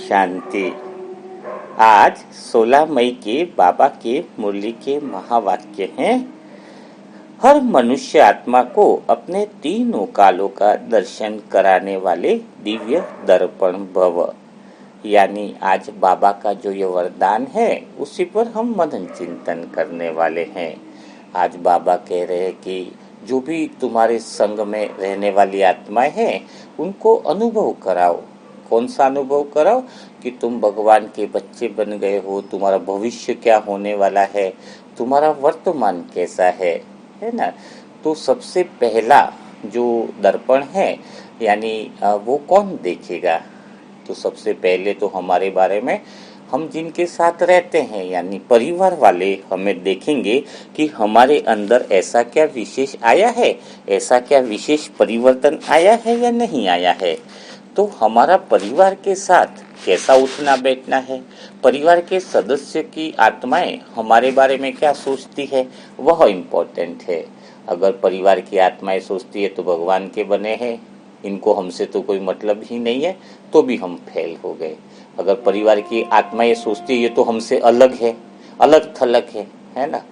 शांति। आज 16 मई के बाबा के मुरली के महावाक्य हैं। हर मनुष्य आत्मा को अपने तीनों कालों का दर्शन कराने वाले दिव्य दर्पण भव। यानी आज बाबा का जो ये वरदान है उसी पर हम मनन चिंतन करने वाले हैं। आज बाबा कह रहे हैं कि जो भी तुम्हारे संग में रहने वाली आत्माएं हैं उनको अनुभव कराओ। कौन सा अनुभव कराओ? कि तुम भगवान के बच्चे बन गए हो, तुम्हारा भविष्य क्या होने वाला है, तुम्हारा वर्तमान कैसा है ना। तो सबसे पहला जो दर्पण है यानी वो कौन देखेगा? तो सबसे पहले तो हमारे बारे में हम जिनके साथ रहते हैं यानी परिवार वाले हमें देखेंगे कि हमारे अंदर ऐसा क्या विशेष आया है, ऐसा क्या विशेष परिवर्तन आया है या नहीं आया है। तो हमारा परिवार के साथ कैसा उठना बैठना है, परिवार के सदस्य की आत्माएं हमारे बारे में क्या सोचती है वह इम्पोर्टेंट है। अगर परिवार की आत्माएं सोचती है तो भगवान के बने हैं, इनको हमसे तो कोई मतलब ही नहीं है, तो भी हम फेल हो गए। अगर परिवार की आत्माएं सोचती है ये तो हमसे अलग है, अलग थलग है ना,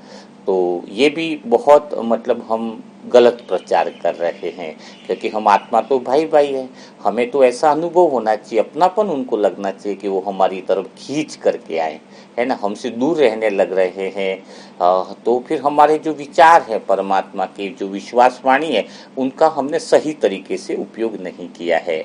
तो ये भी बहुत मतलब हम गलत प्रचार कर रहे हैं। क्योंकि हम आत्मा तो भाई भाई है, हमें तो ऐसा अनुभव होना चाहिए, अपनापन उनको लगना चाहिए कि वो हमारी तरफ खींच करके आए, है ना। हमसे दूर रहने लग रहे हैं तो फिर हमारे जो विचार है परमात्मा की जो विश्वासवाणी है उनका हमने सही तरीके से उपयोग नहीं किया है।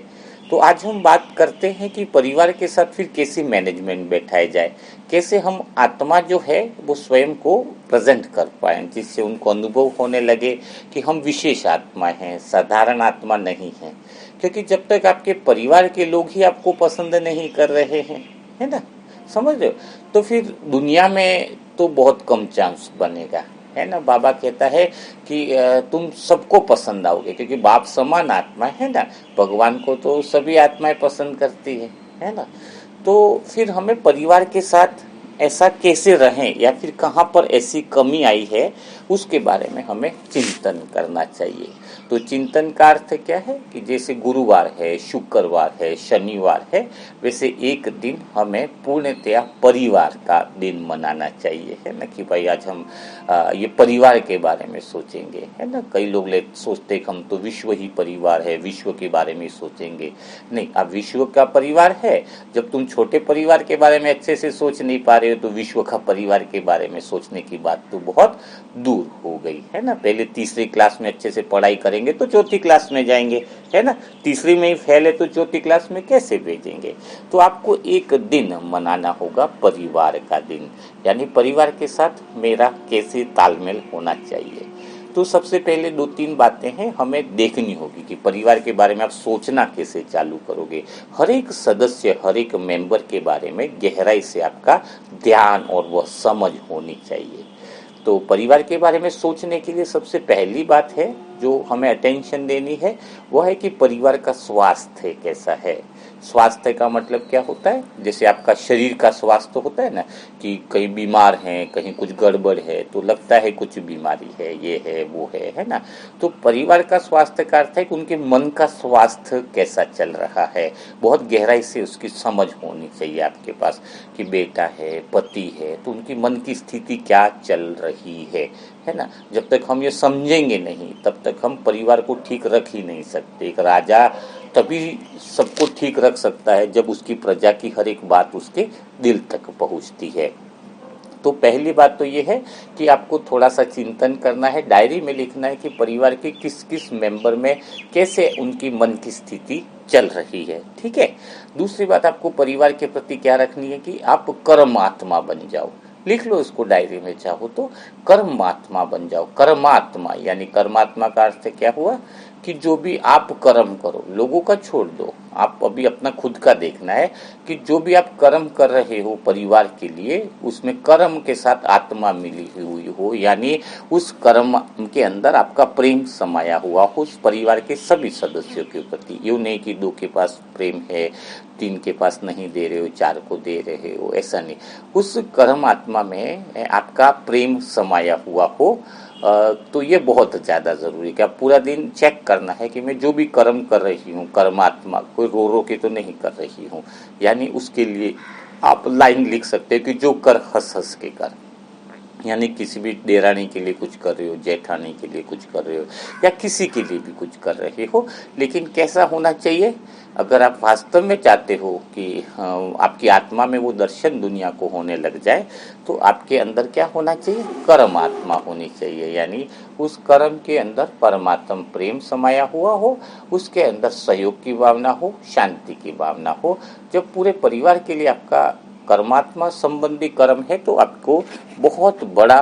तो आज हम बात करते हैं कि परिवार के साथ फिर कैसे मैनेजमेंट बैठाया जाए, कैसे हम आत्मा जो है वो स्वयं को प्रेजेंट कर पाएँ, जिससे उनको अनुभव होने लगे कि हम विशेष आत्मा हैं, साधारण आत्मा नहीं हैं। क्योंकि जब तक आपके परिवार के लोग ही आपको पसंद नहीं कर रहे हैं, है ना, समझ रहे हो, तो फिर दुनिया में तो बहुत कम चांस बनेगा, है ना। बाबा कहता है कि तुम सबको पसंद आओगे क्योंकि बाप समान आत्मा है ना, भगवान को तो सभी आत्माएं पसंद करती है ना। तो फिर हमें परिवार के साथ ऐसा कैसे रहें या फिर कहाँ पर ऐसी कमी आई है उसके बारे में हमें चिंतन करना चाहिए। तो चिंतन का अर्थ क्या है कि जैसे गुरुवार है, शुक्रवार है, शनिवार है, वैसे एक दिन हमें पूर्णतया परिवार का दिन मनाना चाहिए, है ना। कि भाई आज हम ये परिवार के बारे में सोचेंगे, है ना। कई लोग सोचते कि हम तो विश्व ही परिवार है, विश्व के बारे में सोचेंगे। नहीं, अब विश्व का परिवार है, जब तुम छोटे परिवार के बारे में अच्छे से सोच नहीं पा रहे हो तो विश्व का परिवार के बारे में सोचने की बात तो बहुत दूर हो गई, है ना। पहले तीसरी क्लास में अच्छे से पढ़ाई करेंगे तो चौथी क्लास में जाएंगे, है ना। तीसरी में ही फेल है तो चौथी क्लास में कैसे भेजेंगे। तो आपको एक दिन मनाना होगा परिवार का दिन, यानी परिवार के साथ मेरा कैसे तालमेल होना चाहिए। तो सबसे पहले 2-3 बातें हैं हमें देखनी होगी कि परिवार के बारे में आप सोचना कैसे चालू करोगे। हर एक सदस्य, हर एक मेंबर के बारे में गहराई से आपका ध्यान और वह समझ होनी चाहिए। तो परिवार के बारे में सोचने के लिए सबसे पहली बात है जो हमें अटेंशन देनी है वह है कि परिवार का स्वास्थ्य कैसा है। स्वास्थ्य का मतलब क्या होता है? जैसे आपका शरीर का स्वास्थ्य होता है ना, कि कहीं बीमार हैं, कहीं कुछ गड़बड़ है तो लगता है कुछ बीमारी है, ये है वो है ना। तो परिवार का स्वास्थ्य का अर्थ है कि उनके मन का स्वास्थ्य कैसा चल रहा है, बहुत गहराई से उसकी समझ होनी चाहिए आपके पास कि बेटा है, पति है, तो उनकी मन की स्थिति क्या चल रही है ना। जब तक हम ये समझेंगे नहीं तब तक हम परिवार को ठीक रख ही नहीं सकते। एक राजा तभी सबको ठीक रख सकता है जब उसकी प्रजा की हर एक बात उसके दिल तक पहुंचती है। तो पहली बात तो ये है कि आपको थोड़ा सा चिंतन करना है, डायरी में लिखना है कि परिवार के किस किस मेंबर में कैसे उनकी मन की स्थिति चल रही है, ठीक है। दूसरी बात आपको परिवार के प्रति क्या रखनी है कि आप कर्मात्मा बन जाओ। लिख लो इसको डायरी में, चाहो तो कर्मात्मा बन जाओ। कर्मात्मा यानी कर्मात्मा का अर्थ क्या हुआ कि जो भी आप कर्म करो, लोगों का छोड़ दो, आप अभी अपना खुद का देखना है कि जो भी आप कर्म कर रहे हो परिवार के लिए उसमें कर्म के साथ आत्मा मिली हुई हो, यानी उस कर्म के अंदर आपका प्रेम समाया हुआ हो उस परिवार के सभी सदस्यों के प्रति। यूँ नहीं कि 2 के पास प्रेम है, 3 के पास नहीं दे रहे हो, 4 को दे रहे हो, ऐसा नहीं। उस कर्म आत्मा में आपका प्रेम समाया हुआ हो। तो ये बहुत ज़्यादा ज़रूरी है कि आप पूरा दिन चेक करना है कि मैं जो भी कर्म कर रही हूँ कर्मात्मा कोई रो रो के तो नहीं कर रही हूँ। यानी उसके लिए आप लाइन लिख सकते हो कि जो कर हंस हंस के कर। यानी किसी भी देरानी के लिए कुछ कर रहे हो, जेठानी के लिए कुछ कर रहे हो, या किसी के लिए भी कुछ कर रहे हो, लेकिन कैसा होना चाहिए? अगर आप वास्तव में चाहते हो कि आपकी आत्मा में वो दर्शन दुनिया को होने लग जाए, तो आपके अंदर क्या होना चाहिए? कर्म आत्मा होनी चाहिए। यानी उस कर्म के अंदर परमात्म प्रेम समाया हुआ हो, उसके अंदर सहयोग की भावना हो, शांति की भावना हो। जब पूरे परिवार के लिए आपका कर्मात्मा संबंधी कर्म है तो आपको बहुत बड़ा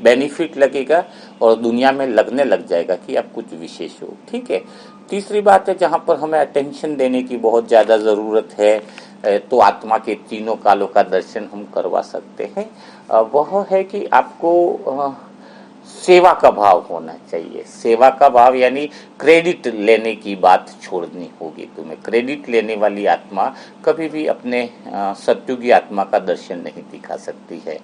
बेनिफिट लगेगा और दुनिया में लगने लग जाएगा कि आप कुछ विशेष हो। ठीक है। तीसरी बात है जहाँ पर हमें अटेंशन देने की बहुत ज़्यादा ज़रूरत है, तो आत्मा के तीनों कालों का दर्शन हम करवा सकते हैं। वह है कि आपको सेवा का भाव होना चाहिए। सेवा का भाव यानी क्रेडिट लेने की बात छोड़नी होगी तुम्हें। क्रेडिट लेने वाली आत्मा कभी भी अपने सत्युगी आत्मा का दर्शन नहीं दिखा सकती है।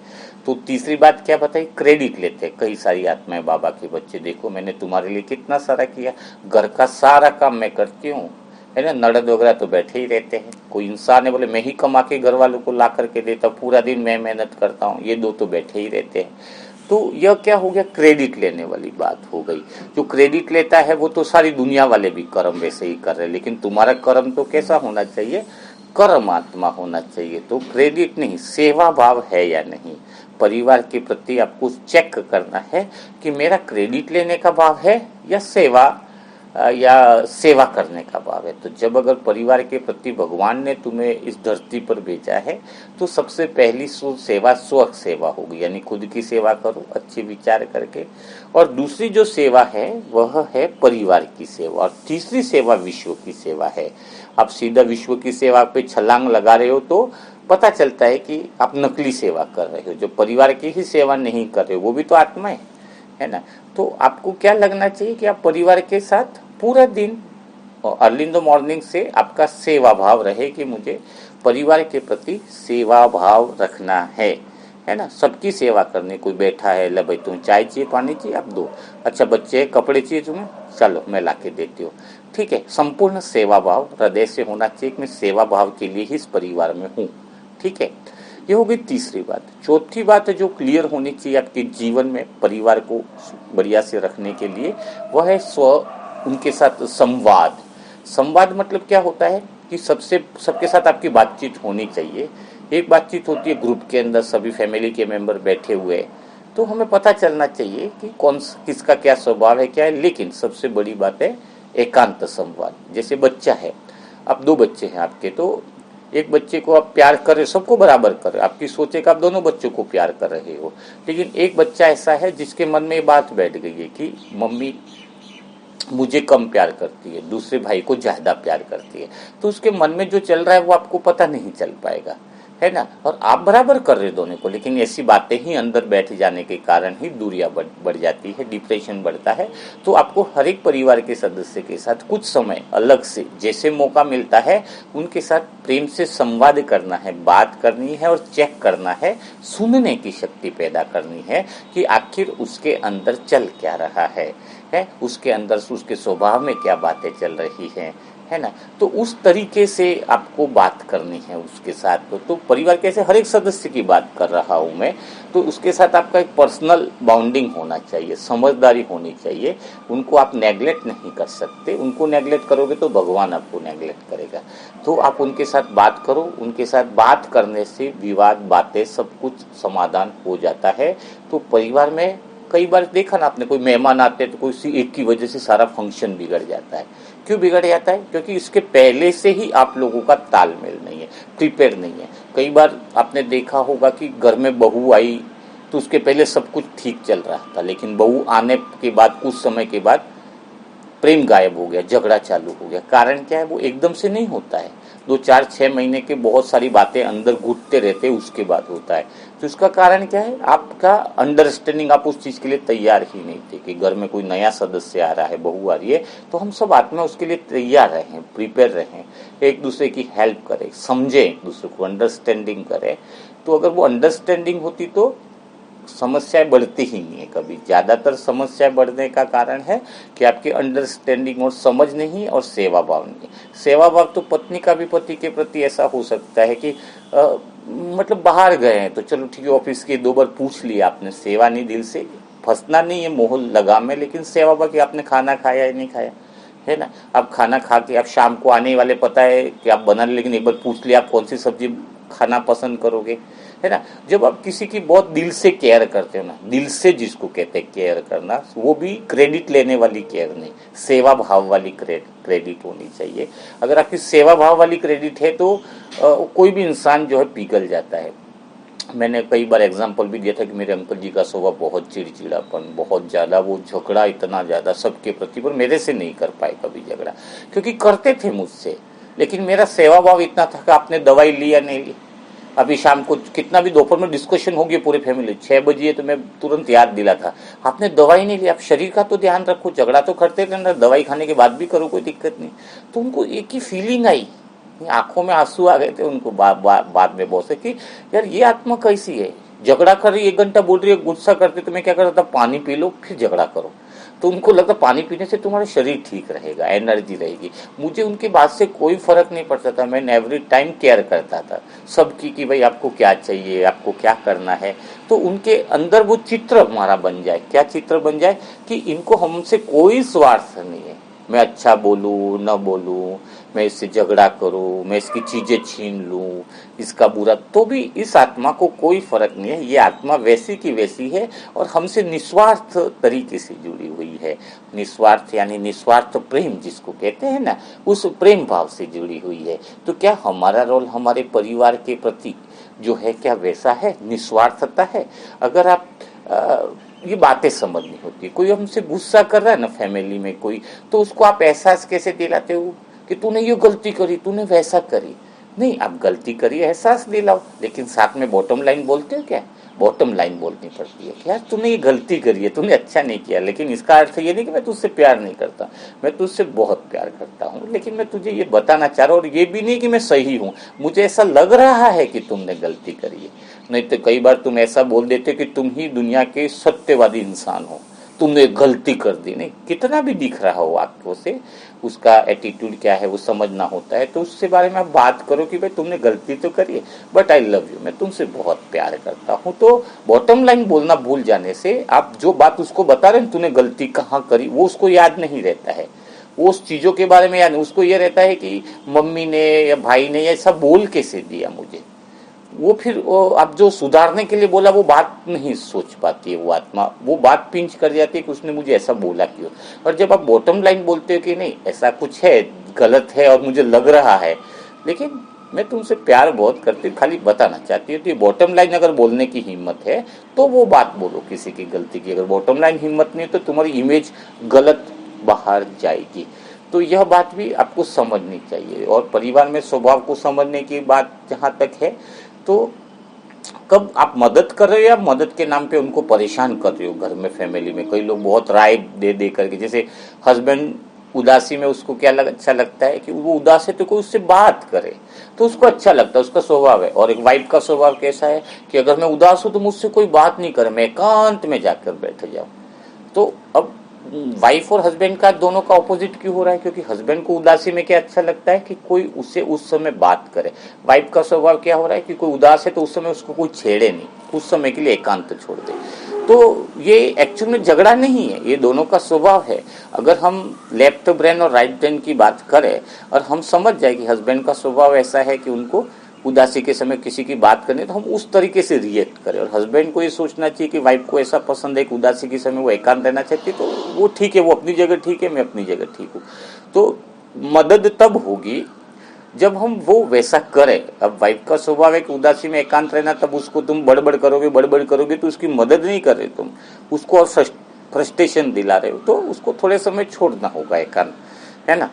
तो तीसरी बात क्या बताई? क्रेडिट लेते हैं कई सारी आत्माएं। बाबा के बच्चे देखो, मैंने तुम्हारे लिए कितना सारा किया, घर का सारा काम मैं करती हूँ, है ना। नड़द वगैरह तो बैठे ही रहते हैं। कोई इंसान है बोले मैं ही कमा के घर वालों को ला करके देता हूँ, पूरा दिन मैं मेहनत करता हूँ, ये दो तो बैठे ही रहते हैं। तो यह क्या हो गया? क्रेडिट लेने वाली बात हो गई। जो क्रेडिट लेता है वो तो सारी दुनिया वाले भी कर्म वैसे ही कर रहे हैं, लेकिन तुम्हारा कर्म तो कैसा होना चाहिए? कर्म आत्मा होना चाहिए। तो क्रेडिट नहीं, सेवा भाव है या नहीं। परिवार के प्रति आपको चेक करना है कि मेरा क्रेडिट लेने का भाव है या सेवा करने का भाव है। तो जब अगर परिवार के प्रति भगवान ने तुम्हें इस धरती पर भेजा है तो सबसे पहली सेवा स्व सेवा होगी, यानी खुद की सेवा करो अच्छे विचार करके। और दूसरी जो सेवा है वह है परिवार की सेवा, और तीसरी सेवा विश्व की सेवा है। आप सीधा विश्व की सेवा पे छलांग लगा रहे हो तो पता चलता है कि आप नकली सेवा कर रहे हो। जो परिवार की ही सेवा नहीं कर रहे हो वो भी तो आत्मा है ना। तो आपको क्या लगना चाहिए कि आप परिवार के साथ पूरा दिन अर्ली इन द मॉर्निंग से आपका सेवा भाव रहे कि मुझे परिवार के प्रति सेवा भाव रखना है ना। सबकी सेवा करनी। कोई बैठा है, ले भाई तुम्हें चाय चाहिए, पानी चाहिए, आप दो। अच्छा बच्चे कपड़े चाहिए तुम्हें, चलो मैं ला के देती हूँ। ठीक है। संपूर्ण सेवा भाव हृदय से होना चाहिए कि मैं सेवा भाव के लिए ही इस परिवार में हूँ। ठीक है। ये हो गई तीसरी बात। चौथी बात है जो क्लियर होनी चाहिए आपके जीवन में परिवार को बढ़िया से रखने के लिए, वह है उनके साथ संवाद। संवाद मतलब क्या होता है कि सबके साथ आपकी बातचीत होनी चाहिए। एक बातचीत होती है ग्रुप के अंदर, सभी फैमिली के मेंबर बैठे हुए, तो हमें पता चलना चाहिए कि किसका क्या स्वभाव है, क्या है। लेकिन सबसे बड़ी बात है एकांत संवाद। जैसे बच्चा है, अब दो बच्चे हैं आपके, तो एक बच्चे को आप प्यार कर रहे, सबको बराबर कर रहे, आपकी सोचे कि आप दोनों बच्चों को प्यार कर रहे हो। लेकिन एक बच्चा ऐसा है जिसके मन में ये बात बैठ गई है कि मम्मी मुझे कम प्यार करती है, दूसरे भाई को ज्यादा प्यार करती है, तो उसके मन में जो चल रहा है वो आपको पता नहीं चल पाएगा, है ना। और आप बराबर कर रहे दोनों को, लेकिन ऐसी बातें ही अंदर बैठ जाने के कारण ही दूरियां बढ़ जाती है, डिप्रेशन बढ़ता है। तो आपको हर एक परिवार के सदस्य के साथ कुछ समय अलग से जैसे मौका मिलता है उनके साथ प्रेम से संवाद करना है, बात करनी है और चेक करना है, सुनने की शक्ति पैदा करनी है कि आखिर उसके अंदर चल क्या रहा है उसके अंदर उसके स्वभाव में क्या बातें चल रही हैं, है ना। तो उस तरीके से आपको बात करनी है उसके साथ। तो परिवार के ऐसे हर एक सदस्य की बात कर रहा हूं मैं, तो उसके साथ आपका एक पर्सनल बाउंडिंग होना चाहिए, समझदारी होनी चाहिए। उनको आप नेग्लेक्ट नहीं कर सकते, उनको नेग्लेक्ट करोगे तो भगवान आपको नेग्लेक्ट करेगा। तो आप उनके साथ बात करो, उनके साथ बात करने से विवाद बातें सब कुछ समाधान हो जाता है। तो परिवार में कई बार देखा ना आपने, कोई मेहमान आते हैं तो कोई एक की वजह से सारा फंक्शन बिगड़ जाता है। क्यों बिगड़ जाता है? क्योंकि इसके पहले से ही आप लोगों का तालमेल नहीं है, प्रिपेयर नहीं है। कई बार आपने देखा होगा कि घर में बहू आई तो उसके पहले सब कुछ ठीक चल रहा था, लेकिन बहू आने के बाद कुछ समय के बाद प्रेम गायब हो गया, झगड़ा चालू हो गया। कारण क्या है? वो एकदम से नहीं होता है, 2-4-6 महीने के बहुत सारी बातें अंदर घुटते रहते उसके बाद होता है। तो इसका कारण क्या है? आपका अंडरस्टैंडिंग, आप उस चीज के लिए तैयार ही नहीं थे कि घर में कोई नया सदस्य आ रहा है, बहू आ रही है, तो हम सब आत्मा उसके लिए तैयार रहें, प्रिपेयर रहें, एक दूसरे की हेल्प करें, समझें एक दूसरे को, अंडरस्टैंडिंग करें। तो अगर वो अंडरस्टैंडिंग होती तो समस्याएं बढ़ती ही नहीं है कभी। ज़्यादातर समस्याएं बढ़ने का कारण है कि आपकी अंडरस्टैंडिंग और समझ नहीं और सेवा भाव नहीं। सेवा भाव तो पत्नी का भी पति के प्रति ऐसा हो सकता है कि मतलब बाहर गए हैं तो चलो ठीक है, ऑफिस के 2 बार पूछ लिया आपने, सेवा नहीं, दिल से फंसना नहीं है मोह लगाम में, लेकिन सेवा भाव कि आपने खाना खाया या नहीं खाया, है ना। आप खाना खा के आप शाम को आने वाले, पता है कि आप बना, लेकिन एक बार पूछ लिया आप कौन सी सब्जी खाना पसंद करोगे, है ना। जब आप किसी की बहुत दिल से केयर करते हो ना, दिल से जिसको कहते हैं केयर करना, वो भी क्रेडिट लेने वाली केयर नहीं, सेवा भाव वाली क्रेडिट होनी चाहिए। अगर आपकी सेवा भाव वाली क्रेडिट है तो कोई भी इंसान जो है पिघल जाता है। मैंने कई बार एग्जाम्पल भी दिया था कि मेरे अंकल जी का स्वभाव बहुत चिड़चिड़ापन, बहुत ज़्यादा, वो झगड़ा इतना ज़्यादा सबके प्रति, पर मेरे से नहीं कर पाए कभी झगड़ा, क्योंकि करते थे मुझसे, लेकिन मेरा सेवा भाव इतना था कि आपने दवाई ली या नहीं ली। अभी शाम को कितना भी दोपहर में डिस्कशन हो गया पूरे फैमिली, 6 बजे तो मैं तुरंत याद दिला था, आपने दवाई नहीं ली, आप शरीर का तो ध्यान रखो, झगड़ा तो करते रहना, दवाई खाने के बाद भी करो, कोई दिक्कत नहीं। तो उनको एक ही फीलिंग आई, आंखों में आंसू आ गए थे उनको बाद में बहुत से कि यार ये आत्मा कैसी है, झगड़ा कर रही 1 घंटा बोल रही है, गुस्सा करते तो मैं क्या करता था, पानी पी लो फिर झगड़ा करो। तो उनको लगता पानी पीने से तुम्हारा शरीर ठीक रहेगा, एनर्जी रहेगी। मुझे उनकी बात से कोई फर्क नहीं पड़ता था, मैं एवरी टाइम केयर करता था सबकी कि भाई आपको क्या चाहिए, आपको क्या करना है। तो उनके अंदर वो चित्र हमारा बन जाए, क्या चित्र बन जाए कि इनको हमसे कोई स्वार्थ नहीं है, मैं अच्छा बोलूँ न बोलूँ, मैं इससे झगड़ा करूँ, मैं इसकी चीज़ें छीन लूँ, इसका बुरा, तो भी इस आत्मा को कोई फर्क नहीं है। ये आत्मा वैसी की वैसी है और हमसे निस्वार्थ तरीके से जुड़ी हुई है। निस्वार्थ यानी निस्वार्थ प्रेम जिसको कहते हैं ना, उस प्रेम भाव से जुड़ी हुई है। तो क्या हमारा रोल हमारे परिवार के प्रति जो है क्या वैसा है, निस्वार्थता है? अगर आप ये बातें समझनी होती है, कोई हमसे गुस्सा कर रहा है ना फैमिली में कोई, तो उसको आप एहसास कैसे दिलाते हो कि तूने ये गलती करी, तूने वैसा करी? नहीं, आप गलती करी एहसास दिलाओ, लेकिन साथ में बॉटम लाइन बोलते हो क्या? बॉटम लाइन बोलनी पड़ती है कि यार तूने ये गलती करी है, तूने अच्छा नहीं किया, लेकिन इसका अर्थ ये नहीं कि मैं तुझसे प्यार नहीं करता, मैं तुझसे बहुत प्यार करता हूँ, लेकिन मैं तुझे ये बताना चाह रहा हूँ, और ये भी नहीं कि मैं सही हूँ, मुझे ऐसा लग रहा है कि तुमने गलती करी है। नहीं तो कई बार तुम ऐसा बोल देते कि तुम ही दुनिया के सत्यवादी इंसान हो, तुमने गलती कर दी। नहीं, कितना भी दिख रहा हो आपको से, उसका एटीट्यूड क्या है वो समझना होता है। तो उससे बारे में आप बात करो कि भाई तुमने गलती तो करी है, बट आई लव यू, मैं तुमसे बहुत प्यार करता हूँ। तो बॉटम लाइन बोलना भूल जाने से आप जो बात उसको बता रहे हैं तूने गलती कहाँ करी, वो उसको याद नहीं रहता है, वो उस चीज़ों के बारे में याद, उसको ये रहता है कि मम्मी ने या भाई ने ऐसा बोल कैसे दिया मुझे। वो फिर अब जो सुधारने के लिए बोला वो बात नहीं सोच पाती है वो आत्मा, वो बात पिंच कर जाती है कि उसने मुझे ऐसा बोला क्यों। और जब आप बॉटम लाइन बोलते हो कि नहीं ऐसा कुछ है, गलत है और मुझे लग रहा है, लेकिन मैं तुमसे प्यार बहुत करती हूँ, खाली बताना चाहती हूँ, तो ये बॉटम लाइन अगर बोलने की हिम्मत है तो वो बात बोलो किसी की गलती की। अगर बॉटम लाइन हिम्मत नहीं है तो तुम्हारी इमेज गलत बाहर जाएगी। तो यह बात भी आपको समझनी चाहिए। और परिवार में स्वभाव को समझने की बात जहाँ तक है, तो कब आप मदद कर रहे हो या मदद के नाम पे उनको परेशान कर रहे हो घर में, फैमिली में कई लोग बहुत राय दे दे करके, जैसे हस्बैंड उदासी में उसको क्या अच्छा लगता है कि वो उदास है तो कोई उससे बात करे, तो उसको अच्छा लगता है, उसका स्वभाव है। और एक वाइफ का स्वभाव कैसा है कि अगर मैं उदास हूं तो मुझसे कोई बात नहीं करे, मैं एकांत में जाकर बैठ जाऊं। तो अब वाइफ और हस्बैंड का दोनों का ऑपोजिट क्यों हो रहा है? क्योंकि हस्बैंड को उदासी में क्या अच्छा लगता है कि कोई उससे उस समय बात करे। वाइफ का स्वभाव क्या हो रहा है कि कोई उदास है तो उस समय उसको कोई छेड़े नहीं, उस समय के लिए एकांत छोड़ दे। तो ये एक्चुअल में झगड़ा नहीं है, ये दोनों का स्वभाव है। अगर हम लेफ्ट ब्रेन और राइट ब्रेन की बात करें और हम समझ जाए कि हस्बैंड का स्वभाव ऐसा है कि उनको उदासी के समय किसी की बात करनी, तो हम उस तरीके से रिएक्ट करें। और हस्बैंड को ये सोचना चाहिए कि वाइफ को ऐसा पसंद है कि उदासी के समय वो एकांत रहना चाहती है, तो वो ठीक है, वो अपनी जगह ठीक है, मैं अपनी जगह ठीक हूँ। तो मदद तब होगी जब हम वो वैसा करें। अब वाइफ का स्वभाव है कि उदासी में एकांत रहना, तब उसको तुम बड़बड़ करोगे तो उसकी मदद नहीं कर रहे, तुम उसको और फ्रस्ट्रेशन दिला रहे हो, तो उसको थोड़े समय छोड़ना होगा एकांत, है ना।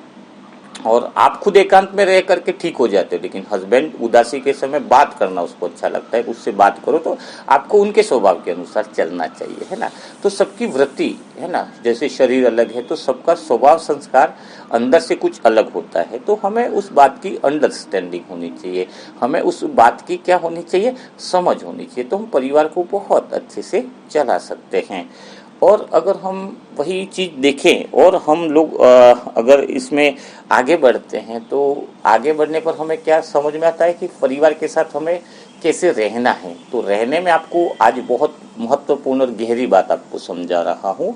और आप खुद एकांत में रह करके ठीक हो जाते हो, लेकिन हस्बैंड उदासी के समय बात करना उसको अच्छा लगता है, उससे बात करो, तो आपको उनके स्वभाव के अनुसार चलना चाहिए, है ना। तो सबकी वृत्ति, है ना, जैसे शरीर अलग है तो सबका स्वभाव संस्कार अंदर से कुछ अलग होता है। तो हमें उस बात की अंडरस्टैंडिंग होनी चाहिए, हमें उस बात की क्या होनी चाहिए, समझ होनी चाहिए, तो हम परिवार को बहुत अच्छे से चला सकते हैं। और अगर हम वही चीज़ देखें और हम लोग अगर इसमें आगे बढ़ते हैं, तो आगे बढ़ने पर हमें क्या समझ में आता है कि परिवार के साथ हमें कैसे रहना है। तो रहने में आपको आज बहुत महत्वपूर्ण और गहरी बात आपको समझा रहा हूँ।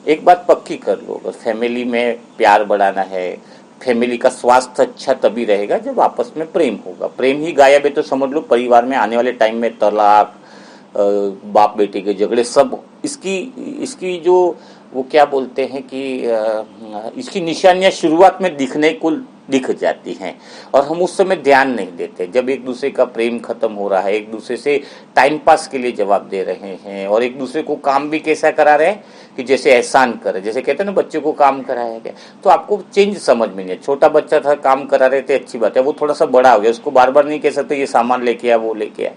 एक बात पक्की कर लो, अगर फैमिली में प्यार बढ़ाना है, फैमिली का स्वास्थ्य अच्छा तभी रहेगा जब आपस में प्रेम होगा। प्रेम ही गायब है तो समझ लो परिवार में आने वाले टाइम में तलाक, बाप बेटे के झगड़े, सब इसकी इसकी जो वो क्या बोलते हैं कि इसकी निशानियां शुरुआत में दिखने को दिख जाती हैं, और हम उस समय ध्यान नहीं देते। जब एक दूसरे का प्रेम खत्म हो रहा है, एक दूसरे से टाइम पास के लिए जवाब दे रहे हैं, और एक दूसरे को काम भी कैसा करा रहे हैं कि जैसे एहसान करे, जैसे कहते हैं ना बच्चे को काम कराया गया, तो आपको चेंज समझ में नहीं है। छोटा बच्चा था, काम करा रहे थे, अच्छी बात है, वो थोड़ा सा बड़ा हो गया, उसको बार बार नहीं कह सकते ये सामान लेके आ, वो लेके आ,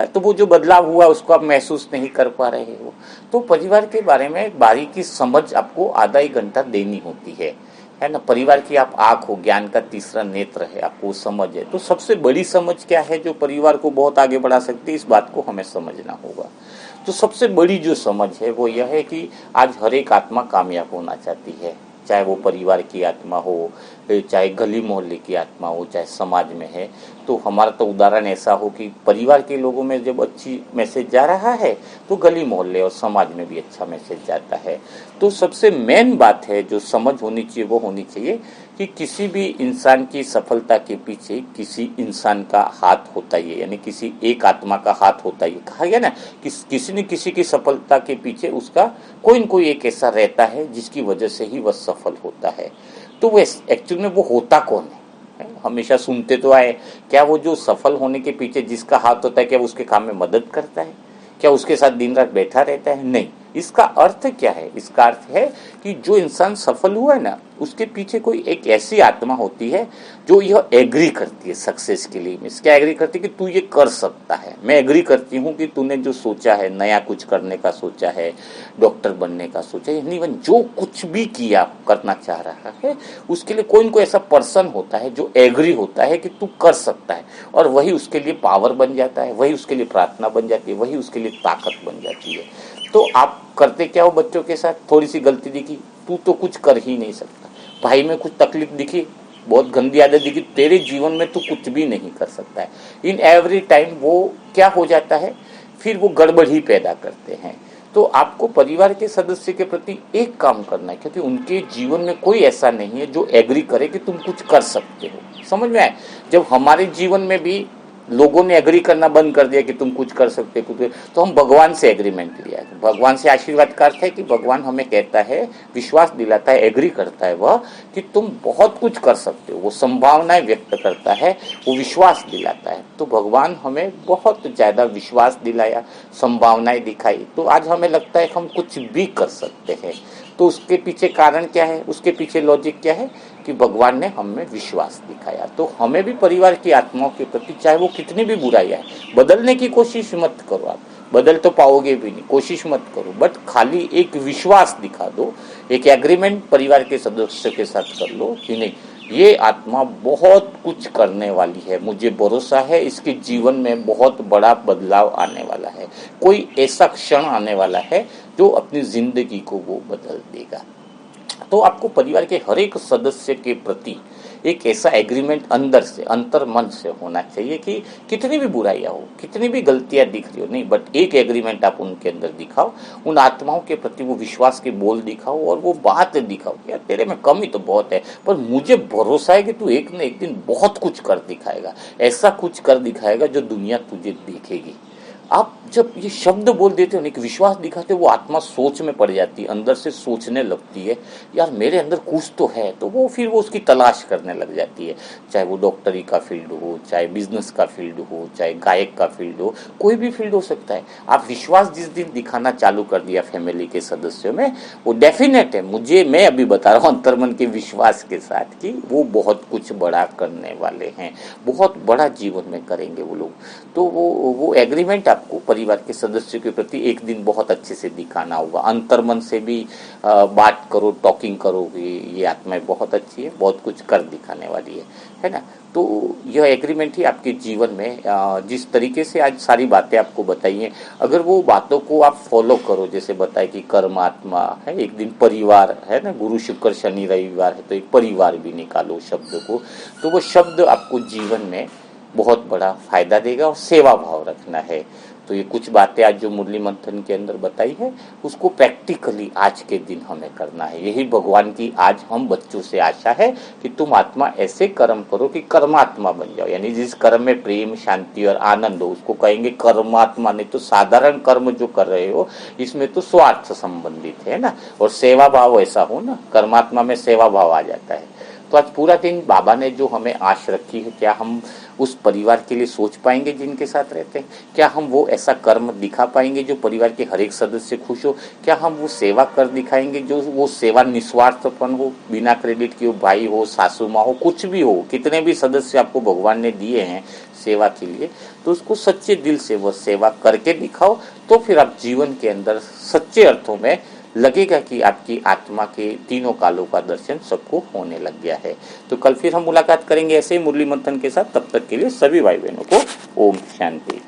तो वो जो बदलाव हुआ उसको आप महसूस नहीं कर पा रहे हो। तो परिवार के बारे में बारीकी समझ आपको आधा एक घंटा देनी होती है ना। परिवार की आप आँख हो, ज्ञान का तीसरा नेत्र है, आपको समझ है। तो सबसे बड़ी समझ क्या है जो परिवार को बहुत आगे बढ़ा सकती है, इस बात को हमें समझना होगा। तो सबसे बड़ी जो समझ है वो यह है कि आज हर एक आत्मा कामयाब होना चाहती है, चाहे वो परिवार की आत्मा हो, चाहे गली मोहल्ले की आत्मा हो, चाहे समाज में है। तो हमारा तो उदाहरण ऐसा हो कि परिवार के लोगों में जब अच्छी मैसेज जा रहा है तो गली मोहल्ले और समाज में भी अच्छा मैसेज जाता है। तो सबसे मेन बात है जो समझ होनी चाहिए वो होनी चाहिए कि किसी भी इंसान की सफलता के पीछे किसी इंसान का हाथ होता ही है, यानी किसी एक आत्मा का हाथ होता ही है। कहा गया ना कि किसी न किसी की सफलता के पीछे उसका कोई न कोई एक ऐसा रहता है जिसकी वजह से ही वह सफल होता है। तो वो एक्चुअल में वो होता कौन है? हमेशा सुनते तो आए, क्या वो जो सफल होने के पीछे जिसका हाथ होता है, क्या वो उसके काम में मदद करता है, क्या उसके साथ दिन रात बैठा रहता है? नहीं। इसका अर्थ क्या है? इसका अर्थ है कि जो इंसान सफल हुआ है ना, उसके पीछे कोई एक ऐसी आत्मा होती है जो यह एग्री करती है सक्सेस के लिए। क्या एग्री करती है कि तू ये कर सकता है, मैं एग्री करती हूँ कि तूने जो सोचा है, नया कुछ करने का सोचा है, डॉक्टर बनने का सोचा है, इवन जो कुछ भी किया करना चाह रहा है, उसके लिए कोई न कोई ऐसा पर्सन होता है जो एग्री होता है कि तू कर सकता है, और वही उसके लिए पावर बन जाता है, वही उसके लिए प्रार्थना बन जाती है, वही उसके लिए ताकत बन जाती है। तो आप करते क्या हो बच्चों के साथ? थोड़ी सी गलती दिखी, तू तो कुछ कर ही नहीं सकता। भाई में कुछ तकलीफ दिखी, बहुत गंदी आदत दिखी, तेरे जीवन में तू कुछ भी नहीं कर सकता है। इन एवरी टाइम वो क्या हो जाता है, फिर वो गड़बड़ ही पैदा करते हैं। तो आपको परिवार के सदस्य के प्रति एक काम करना है, क्योंकि उनके जीवन में कोई ऐसा नहीं है जो एग्री करे कि तुम कुछ कर सकते हो। समझ में आए? जब हमारे जीवन में भी लोगों ने एग्री करना बंद कर दिया कि तुम कुछ कर सकते हो, तो हम भगवान से एग्रीमेंट लिया है। भगवान से आशीर्वाद का अर्थ है कि भगवान हमें कहता है, विश्वास दिलाता है, एग्री करता है वह कि तुम बहुत कुछ कर सकते हो, वो संभावनाएं व्यक्त करता है, वो विश्वास दिलाता है। तो भगवान हमें बहुत ज़्यादा विश्वास दिलाया, संभावनाएं दिखाई, तो आज हमें लगता है कि हम कुछ भी कर सकते हैं। तो उसके पीछे कारण क्या है, उसके पीछे लॉजिक क्या है कि भगवान ने हमें विश्वास दिखाया। तो हमें भी परिवार की आत्माओं के प्रति, चाहे वो कितनी भी बुराइयां है, बदलने की कोशिश मत करो। आप बदल तो पाओगे भी नहीं, कोशिश मत करो, बट खाली एक विश्वास दिखा दो, एक एग्रीमेंट परिवार के सदस्यों के साथ कर लो कि नहीं, ये आत्मा बहुत कुछ करने वाली है, मुझे भरोसा है इसके जीवन में बहुत बड़ा बदलाव आने वाला है, कोई ऐसा क्षण आने वाला है जो अपनी जिंदगी को वो बदल देगा। तो आपको परिवार के हर एक सदस्य के प्रति एक ऐसा एग्रीमेंट अंदर से, अंतर मन से होना चाहिए कि कितनी भी बुराइयां हो, कितनी भी गलतियां दिख रही हो, नहीं, बट एक एग्रीमेंट आप उनके अंदर दिखाओ, उन आत्माओं के प्रति वो विश्वास के बोल दिखाओ और वो बात दिखाओ, यार तेरे में कमी तो बहुत है, पर मुझे भरोसा है कि तू एक न एक दिन बहुत कुछ कर दिखाएगा, ऐसा कुछ कर दिखाएगा जो दुनिया तुझे देखेगी। आप जब ये शब्द बोल देते हो, एक विश्वास दिखाते हो, वो आत्मा सोच में पड़ जाती है, अंदर से सोचने लगती है, यार मेरे अंदर कुछ तो है, तो वो फिर वो उसकी तलाश करने लग जाती है। चाहे वो डॉक्टरी का फील्ड हो, चाहे बिजनेस का फील्ड हो, चाहे गायक का फील्ड हो, कोई भी फील्ड हो सकता है। आप विश्वास जिस दिन दिखाना चालू कर दिया फैमिली के सदस्यों में, वो डेफिनेट है, मैं अभी बता रहा हूँ अंतर्मन के विश्वास के साथ कि वो बहुत कुछ बड़ा करने वाले हैं, बहुत बड़ा जीवन में करेंगे वो लोग। तो वो एग्रीमेंट आपको परिवार के सदस्यों के प्रति एक दिन बहुत अच्छे से दिखाना होगा। अंतर्मन से भी बात करो, टॉकिंग करोगे, ये आत्माएं बहुत अच्छी है, बहुत कुछ कर दिखाने वाली है ना। तो यह एग्रीमेंट ही आपके जीवन में जिस तरीके से आज सारी बातें आपको बताई हैं, अगर वो बातों को आप फॉलो करो, जैसे बताए कि कर्म आत्मा है, एक दिन परिवार है ना, गुरु शुक्र शनि रविवार है, तो एक परिवार भी निकालो शब्द को, तो वो शब्द आपको जीवन में बहुत बड़ा फायदा देगा। और सेवा भाव रखना है। तो ये कुछ बातें आज जो मुरली मंथन के अंदर बताई है, उसको प्रैक्टिकली आज के दिन हमें करना है। यही भगवान की आज हम बच्चों से आशा है कि तुम आत्मा ऐसे कर्म करो कि कर्मात्मा बन जाओ, यानी जिस कर्म में प्रेम, शांति और आनंद हो उसको कहेंगे कर्मात्मा। नहीं तो साधारण कर्म जो कर रहे हो इसमें तो स्वार्थ संबंधित है ना, और सेवा भाव ऐसा हो ना, कर्मात्मा में सेवा भाव आ जाता है। तो आज पूरा दिन बाबा ने जो हमें आश रखी है, क्या हम उस परिवार के लिए सोच पाएंगे जिनके साथ रहते हैं? क्या हम वो ऐसा कर्म दिखा पाएंगे जो परिवार के हर एक सदस्य खुश हो? क्या हम वो सेवा कर दिखाएंगे जो वो सेवा निस्वार्थपन हो, बिना क्रेडिट के हो, भाई हो, सासू माँ हो, कुछ भी हो, कितने भी सदस्य आपको भगवान ने दिए हैं सेवा के लिए, तो उसको सच्चे दिल से वो सेवा करके दिखाओ। तो फिर आप जीवन के अंदर सच्चे अर्थों में लगेगा कि आपकी आत्मा के तीनों कालों का दर्शन सबको होने लग गया है। तो कल फिर हम मुलाकात करेंगे ऐसे ही मुरली मंथन के साथ। तब तक के लिए सभी भाई बहनों को ओम शांति।